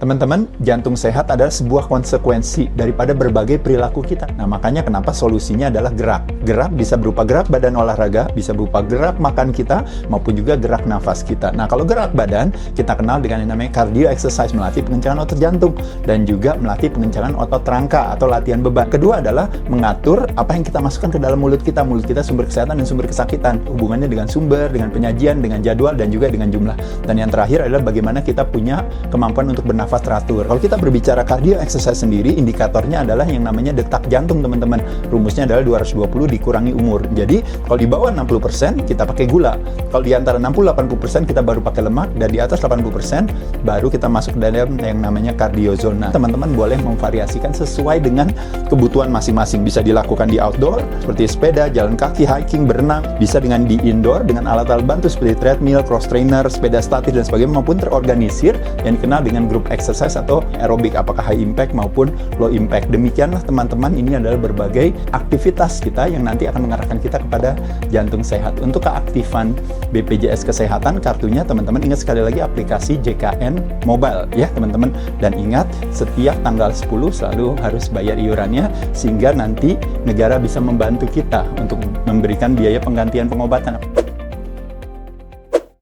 Teman-teman, jantung sehat adalah sebuah konsekuensi daripada berbagai perilaku kita. Nah, makanya kenapa solusinya adalah gerak. Gerak bisa berupa gerak badan olahraga, bisa berupa gerak makan kita, maupun juga gerak nafas kita. Nah, kalau gerak badan, kita kenal dengan yang namanya cardio exercise, melatih pengencangan otot jantung, dan juga melatih pengencangan otot rangka atau latihan beban. Kedua adalah mengatur apa yang kita masukkan ke dalam mulut kita. Mulut kita sumber kesehatan dan sumber kesakitan. Hubungannya dengan sumber, dengan penyajian, dengan jadwal, dan juga dengan jumlah. Dan yang terakhir adalah bagaimana kita punya kemampuan untuk bernafas teratur. Kalau kita berbicara cardio exercise sendiri, indikatornya adalah yang namanya detak jantung, teman-teman. Rumusnya adalah 220 dikurangi umur. Jadi, kalau di bawah 60% kita pakai gula. Kalau di antara 60-80% kita baru pakai lemak, dan di atas 80% baru kita masuk dalam yang namanya cardio zona. Teman-teman boleh memvariasikan sesuai dengan kebutuhan masing-masing. Bisa dilakukan di outdoor seperti sepeda, jalan kaki, hiking, berenang. Bisa dengan di indoor dengan alat-alat bantu seperti treadmill, cross trainer, sepeda statis dan sebagainya, maupun terorganisir yang dikenal dengan grup exercise atau aerobik, apakah high impact maupun low impact. Demikianlah teman-teman, ini adalah berbagai aktivitas kita yang nanti akan mengarahkan kita kepada jantung sehat. Untuk keaktifan BPJS Kesehatan, kartunya teman-teman ingat sekali lagi aplikasi JKN Mobile ya teman-teman. Dan ingat, setiap tanggal 10 selalu harus bayar iurannya, sehingga nanti negara bisa membantu kita untuk memberikan biaya penggantian pengobatan.